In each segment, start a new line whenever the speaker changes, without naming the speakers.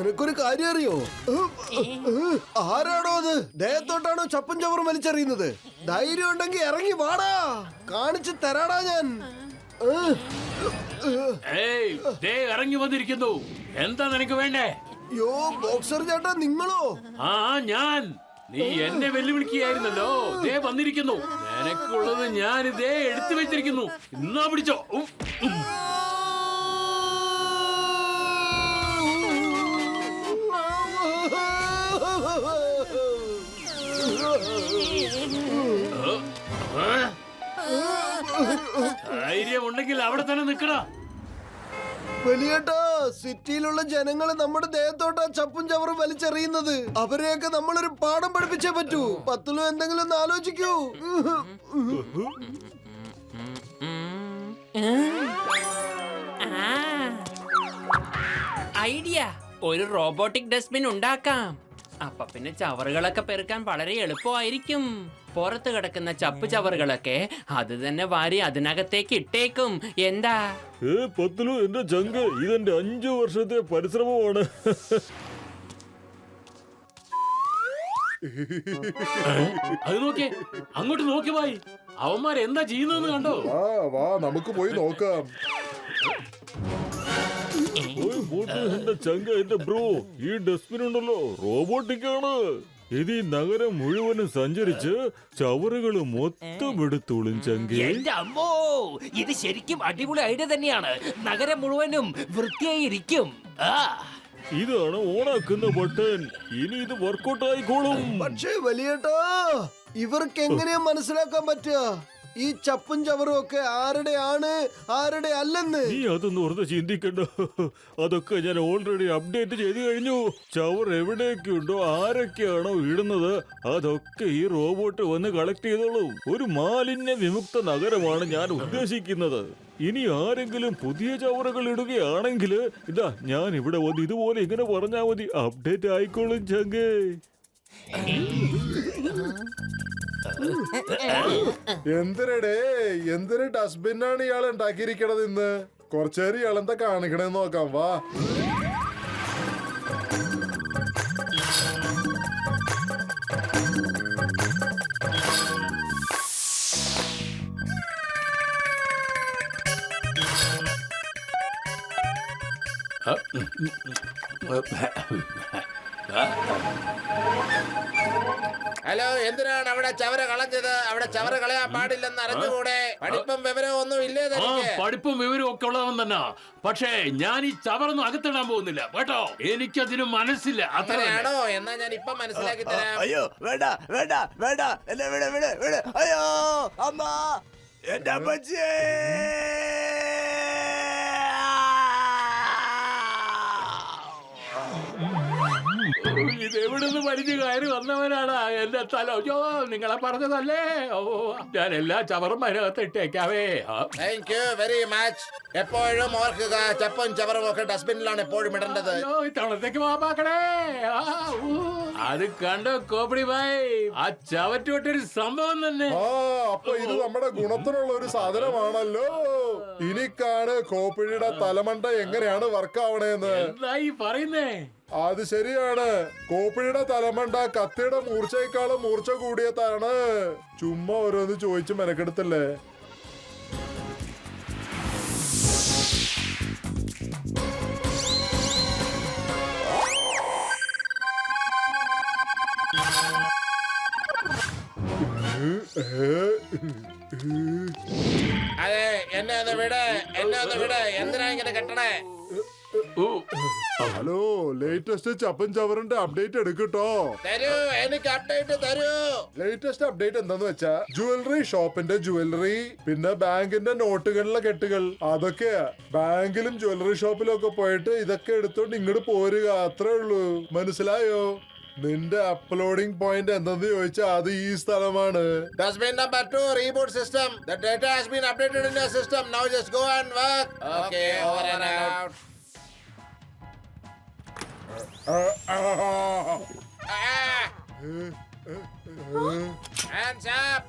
നിനക്കൊരു കാര്യം അറിയോ? ആരാണോ അത്? ദേഹത്തോട്ടാണോ ചപ്പും ചവറും വലിച്ചെറിയുന്നത്? ധൈര്യം ഉണ്ടെങ്കിൽ ഇറങ്ങി വാടാ, കാണിച്ചു തരാടാ ഞാൻ.
ഇറങ്ങി വന്നിരിക്കുന്നു. എന്താ നിനക്ക് വേണ്ടേ?
യോ ബോക്സർ ചേട്ടാ, നിങ്ങളോ?
ആ ഞാൻ. നീ എന്നെ വെല്ലുവിളിക്കുകയായിരുന്നല്ലോ. ദേ വന്നിരിക്കുന്നു. നിനക്കുള്ളത് ഞാൻ ഇതേ എടുത്തു വെച്ചിരിക്കുന്നു. ഇന്നാ പിടിച്ചോ. ധൈര്യം ഉണ്ടെങ്കിൽ അവിടെ തന്നെ നിൽക്കടാ.
വലിയേട്ടാ, സിറ്റിയിലുള്ള ജനങ്ങള് നമ്മുടെ ദേഹത്തോട്ടാ ചപ്പും ചവറും വലിച്ചെറിയുന്നത്. അവരെയൊക്കെ നമ്മളൊരു പാഠം പഠിപ്പിച്ചേ പറ്റൂ. പത്തുലോ എന്തെങ്കിലും ഒന്ന് ആലോചിക്കൂ.
ഐഡിയ, ഒരു റോബോട്ടിക് ഡസ്റ്റ്ബിൻ ഉണ്ടാക്കാം. അപ്പൊ പിന്നെ ചവറുകളൊക്കെ പെറുക്കാൻ വളരെ എളുപ്പമായിരിക്കും. പുറത്ത് കിടക്കുന്ന ചപ്പ് ചവറുകളൊക്കെ അത് തന്നെ വാരി അതിനകത്തേക്ക് ഇട്ടേക്കും. എന്താ
പത്തുലു, എന്റെ ചങ്ക്, ഇതെന്റെ 5 വർഷത്തെ പരിശ്രമമാണ്.
അത് നോക്കിയേ, അങ്ങോട്ട് നോക്കി പോയി. അവന്മാർ എന്താ ചെയ്യുന്നതെന്ന് കണ്ടോ?
വാ നമുക്ക് പോയി നോക്കാം.
എന്റെ ചങ്ക, എന്റെ ബ്രോ, ഈ ഡസ്റ്റ്ബിൻ ഉണ്ടല്ലോ റോബോട്ടിക് ആണ്. ഇത് ഈ നഗരം മുഴുവനും സഞ്ചരിച്ച് ചവറുകള് മൊത്തം എടുത്തോളും ചങ്കി.
എന്റെ അമ്മോ, ഇത് ശരിക്കും അടിപൊളി ഐഡിയ തന്നെയാണ്. നഗരം മുഴുവനും വൃത്തിയായിരിക്കും.
ഇതാണ് ഓണാക്കുന്ന ബട്ടൺ. ഇനി ഇത് വർക്കൗട്ട് ആയിക്കോളും.
പക്ഷേ വലിയേട്ടാ, ഇവർക്ക് എങ്ങനെയാ മനസ്സിലാക്കാൻ പറ്റുക ഈ ചപ്പും ചവറും ഒക്കെ ആരുടെയാണ് ആരുടെ അല്ലെന്ന്?
നീ അതൊന്നും ഓർത്ത് ചിന്തിക്കണ്ട. അതൊക്കെ ഞാൻ ഓൾറെഡി അപ്ഡേറ്റ് ചെയ്ത് കഴിഞ്ഞു. ചവർ എവിടെയൊക്കെയുണ്ടോ, ആരൊക്കെയാണോ ഇടുന്നത്, അതൊക്കെ ഈ റോബോട്ട് വന്ന് കളക്ട് ചെയ്തോളൂ. ഒരു മാലിന്യ വിമുക്ത നഗരമാണ് ഞാൻ ഉദ്ദേശിക്കുന്നത്. ഇനി ആരെങ്കിലും പുതിയ ചവറുകൾ ഇടുകയാണെങ്കിൽ ഇതാ ഞാൻ ഇവിടെ വന്ന് ഇതുപോലെ ഇങ്ങനെ പറഞ്ഞാൽ മതി, അപ്ഡേറ്റ് ആയിക്കോളും ചങ്കേ.
എന്തൊരു ഡസ്റ്റ്ബിന്നാണ് ഇയാൾ ഉണ്ടാക്കിയിരിക്കണത് ഇന്ന്. കുറച്ചേരം ഇയാൾ എന്താ കാണിക്കണേന്ന് നോക്കാം. വാ.
ഹലോ, എന്തിനാണ് അവിടെ ചവര കളഞ്ഞത്? അവിടെ ചവര കളയാൻ പാടില്ലെന്ന് അറിഞ്ഞുകൂടെ? പഠിപ്പും വിവരവും ഒന്നും ഇല്ലേ?
പഠിപ്പും വിവരവും ഒക്കെ ഉള്ളവൻ തന്നെ. പക്ഷേ ഞാൻ ഈ ചവറൊന്നും അകത്തിടാൻ പോകുന്നില്ല കേട്ടോ. എനിക്കതിന് മനസ്സില്ല.
അത്രയാണോ? എന്നാ ഞാൻ ഇപ്പൊ മനസ്സിലാക്കി തരാം.
അയ്യോ വേണ്ട വേണ്ട വേണ്ട, എന്നെ വിട് വിട് വിട്. അയ്യോ അമ്മ, എന്റെ അമ്മച്ചിയെ.
ഇതെവിടുന്ന് പഠിച്ചു കയറി വന്നവനാണ് എന്റെ തല. നിങ്ങളെ പറഞ്ഞതല്ലേ. ഞാൻ എല്ലാ ചവറും അതിനകത്ത് ഇട്ടേക്കാവേ.
Thank you very much. എപ്പോഴും ഓർക്കുക, ചപ്പും ചവറും ഒക്കെ ഡസ്റ്റ്ബിനിലാണ് എപ്പോഴും ഇടേണ്ടത്.
ഇത്തവണത്തേക്ക് മാപ്പാക്കണേ. അത് കണ്ടോ കോപ്പടി ഭായ്, ആ ചവറ്റൊട്ടൊരു സംഭവം തന്നെ.
അപ്പൊ ഇത് നമ്മുടെ ഗുണത്തിനുള്ള ഒരു സാധനമാണല്ലോ. ഇനിക്കാണ് കോപ്പിഴിയുടെ തലമണ്ട എങ്ങനെയാണ് വർക്ക് ആവണേന്ന്.
എന്തായി പറയുന്നേ?
അത് ശരിയാണ്. കോപ്പിഴിയുടെ തലമണ്ട കത്തിയുടെ മൂർച്ചയെക്കാളും മൂർച്ച കൂടിയതാണ്. ചുമ്മാ ഓരോന്ന് ചോദിച്ചു മെനക്കെടുത്തല്ലേ.
അതെ, എന്നെ ഒന്ന് വിട്, എന്നെ ഒന്ന് വിട്. എന്തിനാ ഇങ്ങനെ കെട്ടണേ?
ഹലോ, ലേറ്റസ്റ്റ് ചപ്പൻ ചവറിന്റെ അപ്ഡേറ്റ് എടുക്കട്ടോ.
തരൂ, എനിക്ക് അപ്ഡേറ്റ് തരൂ.
ലേറ്റസ്റ്റ് അപ്ഡേറ്റ് എന്താന്ന് വെച്ചാ ജ്വല്ലറി ഷോപ്പിന്റെ ജ്വല്ലറി, പിന്നെ ബാങ്കിന്റെ നോട്ടുകളിലെ കെട്ടുകൾ, അതൊക്കെ ബാങ്കിലും ജ്വല്ലറി ഷോപ്പിലും ഒക്കെ പോയിട്ട് ഇതൊക്കെ എടുത്തോണ്ട് ഇങ്ങോട്ട് പോരുക. അത്രേ ഉള്ളൂ. മനസ്സിലായോ? നിന്റെ അപ്ലോഡിംഗ് പോയിന്റ് എന്തെന്ന് ചോദിച്ചാ അത് ഈ സ്ഥലമാണ്.
Dustbin number 2, reboot system. The data has been updated in your system. Now just go and work. Okay, over and out. Hands up.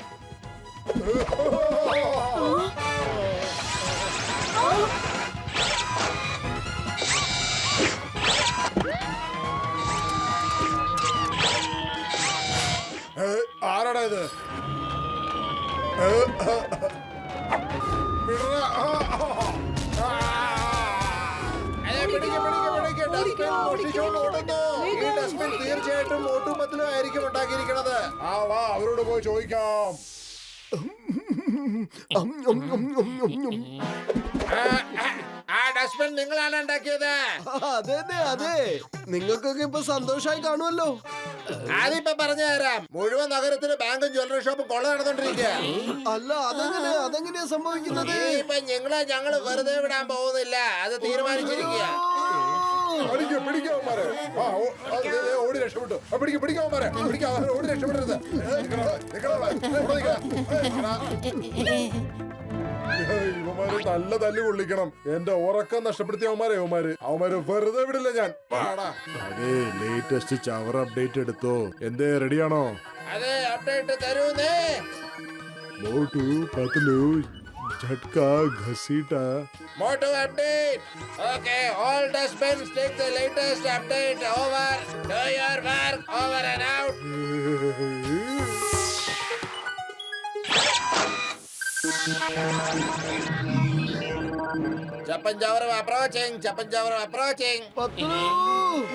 പറഞ്ഞിരിക്കണത്.
ആ വാ അവരോട് പോയി ചോദിക്കാം.
ആ ഡസ്റ്റ്ബിൻ നിങ്ങളാണ് ഉണ്ടാക്കിയത്.
അതെ നിങ്ങൾക്കൊക്കെ ഇപ്പൊ സന്തോഷമായി കാണുമല്ലോ.
അതിപ്പോ പറഞ്ഞു തരാം. മുഴുവൻ നഗരത്തില് ബാങ്കും ജ്വല്ലറി ഷോപ്പും കൊള്ള നടന്നോണ്ടിരിക്കുക.
അല്ല അതെങ്ങനെയാ സംഭവിക്കുന്നത്?
ഇപ്പൊ ഞങ്ങള് വെറുതെ വിടാൻ പോകുന്നില്ല. അത് തീരുമാനിച്ചിരിക്കുക.
പിടിക്കാവന്മാരെ ഓടി രക്ഷപ്പെട്ടു. പിടിക്കാവന്മാരെ ഓടി രക്ഷപ്പെടരുത്. ഇവന്മാര് നല്ല തല്ല് കൊള്ളിക്കണം. എന്റെ ഉറക്കം നഷ്ടപ്പെടുത്തിയ അവന്മാര് വെറുതെ വിടില്ല ഞാൻ. അതെ ലേറ്റസ്റ്റ് ചവർ അപ്ഡേറ്റ് എടുത്തോ. എന്തേ റെഡിയാണോ?
അതെ അപ്ഡേറ്റ് തരൂന്നേ.
മോട്ടു പത്ലു झटका घसीटा
Moto update. Okay, all dustbins take the latest update. Over. Do your work. Over and out. ചപ്പഞ്ചവരം approaching.
Patlu,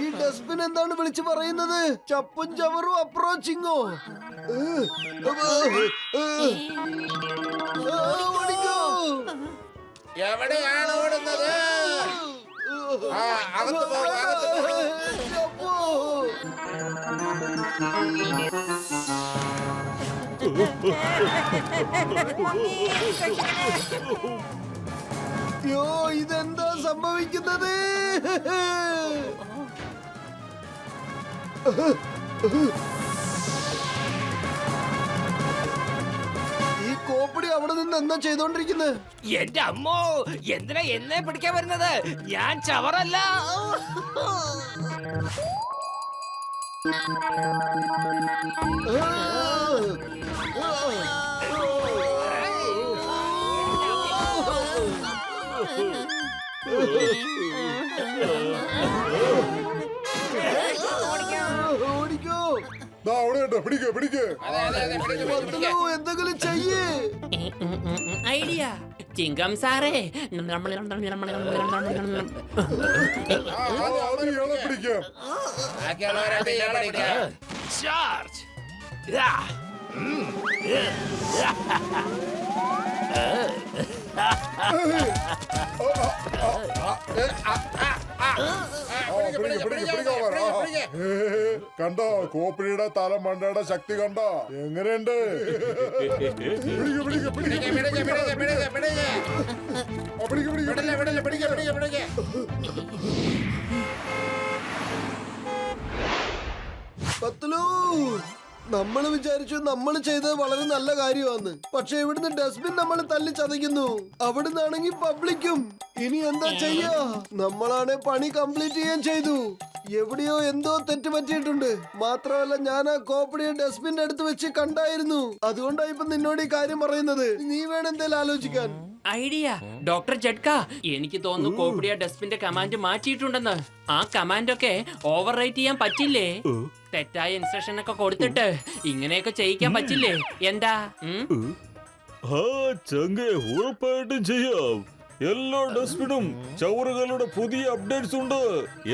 ഈ ഡസ്റ്റ്ബിൻ എന്താണ് വിളിച്ചു പറയുന്നത്? ചപ്പും ചവറും അപ്രോച്ചിങ്ങോ? ഓടിക്കോ.
എവിടെയാണ് ഓടുന്നത്? അകത്ത് പോ.
ചപ്പു. യോ ഇതെന്താ സംഭവിക്കുന്നത്? ഈ കോപ്പടി അവിടെ നിന്ന് എന്താ ചെയ്തോണ്ടിരിക്കുന്നത്?
എന്റെ അമ്മോ, എന്തിനാ എന്നെ പിടിക്കാൻ വരുന്നത്? ഞാൻ ചവറല്ല.
ഓടിക്കോ.
അവിടെ പിടിക്ക്.
പത്ലു, എന്തെങ്കിലും ചെയ്യേ.
ഐഡിയ ചിങ്കം സാറേ.
പിടിക്കാം.
ബാക്കിയുള്ളവരെ ഇയാളെ പിടിക്കാം.
ചാർജ്.
കണ്ടോ കോപ്പിടിയുടെ തല മണ്ടയുടെ ശക്തി കണ്ടോ? എങ്ങനെയുണ്ട്?
പത്ലു, നമ്മൾ വിചാരിച്ചു നമ്മൾ ചെയ്തത് വളരെ നല്ല കാര്യമാണ്. പക്ഷെ ഇവിടുന്ന് ഡസ്റ്റ്ബിൻ നമ്മൾ തല്ലി ചതയ്ക്കുന്നു. അവിടുന്നാണെങ്കിൽ പബ്ലിക്കും. ഇനി എന്താ ചെയ്യാ? നമ്മളാണ് പണി കംപ്ലീറ്റ് ചെയ്യാൻ ചെയ്തു. എവിടെയോ എന്തോ തെറ്റ് പറ്റിയിട്ടുണ്ട്. മാത്രമല്ല ഞാൻ ആ കോപ്പടിയെ ഡസ്റ്റ്ബിന്റെ അടുത്ത് വെച്ച് കണ്ടായിരുന്നു. അതുകൊണ്ടാണ് ഇപ്പൊ നിന്നോട് ഈ കാര്യം പറയുന്നത്. നീ വേണം എന്തേലും ആലോചിക്കാൻ.
ഐഡിയ ഡോക്ടർ ജഡ്ക. എനിക്ക് തോന്നുന്നു കോപ്പിഡിയ ഡസ്റ്റ്ബിന്റെ കമാൻഡ് മാറ്റിയിട്ടുണ്ടെന്ന്. ആ കമാൻഡൊക്കെ ഓവർ റൈറ്റ് ചെയ്യാൻ പറ്റില്ലേ? തെറ്റായ ഇൻസ്ട്രക്ഷൻ ഒക്കെ കൊടുത്തിട്ട് ഇങ്ങനെയൊക്കെ ചെയ്യിക്കാൻ പറ്റില്ലേ? എന്താ?
ചങ്കെ ഉറപ്പായിട്ടും ചെയ്യാം. എല്ലാ ഡസ്റ്റ്ബിനും ചവറുകളുടെ പുതിയ അപ്ഡേറ്റ്സ് ഉണ്ട്.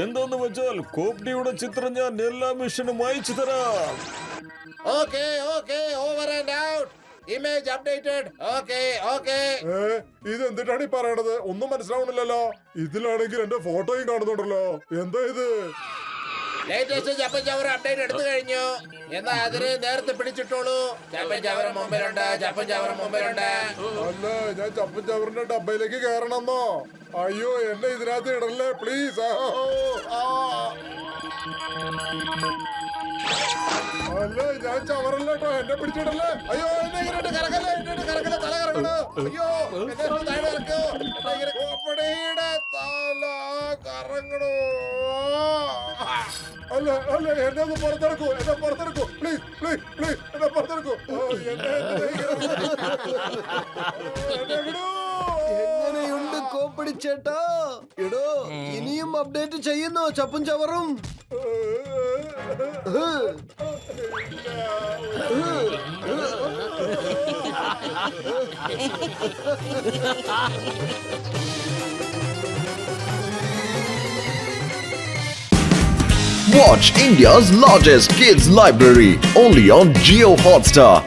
എന്താന്ന് വെച്ചാൽ കോപ്ഡിയുടെ ചിത്രം ഞാൻ എല്ലാ മിഷനും അയച്ചു തരാം.
Okay over and out. Image updated. Okay.
ഇത് എന്തിട്ടാണ് ഈ പറയണത്? ഒന്നും മനസ്സിലാവണില്ലല്ലോ. ഇതിലാണെങ്കിൽ എന്റെ ഫോട്ടോയും കാണുന്നുണ്ടല്ലോ. എന്താ ഇത്?
ലേറ്റസ്റ്റ് ചപ്പൻ ചവർ അപ്ഡേറ്റ് എടുത്തു കഴിഞ്ഞു. എന്നാ അതിന് നേരത്തെ പിടിച്ചിട്ടോളൂ. ചപ്പൻ ചവർ മുമ്പിലുണ്ട്.
അല്ല, ഞാൻ ചപ്പൻ ചവറിന്റെ ഡബ്ബയിലേക്ക് കയറണമെന്നോ? അയ്യോ, എന്നെ ഇതിനകത്ത് ഇടല്ലേ പ്ലീസ്. അല്ല, ഞാൻ ചവറല്ല കേട്ടോ. എന്നെ പിടിച്ചിടല്ലേ.
അയ്യോ, എന്നെ ഇങ്ങോട്ട് കറക്കല്ലേ, തല കറങ്ങണോ. അയ്യോ, എന്നെ താഴെ ഇറക്കോ. കോപ്പടിയുടെ തല കറങ്ങണോ.
അല്ല, എന്നെ ഒന്ന് പുറത്തിറക്കൂ. പ്ലീസ് എന്നെ പുറത്തിറക്കൂ.
എങ്ങനെയുണ്ട് കോപ്പടി ചേട്ടാ? എടോ, ഇനിയും അപ്ഡേറ്റ് ചെയ്യുന്നോ ചപ്പും ചവറും?
Watch India's largest kids library only on Jio Hotstar.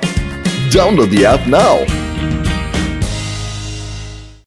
Download the app now.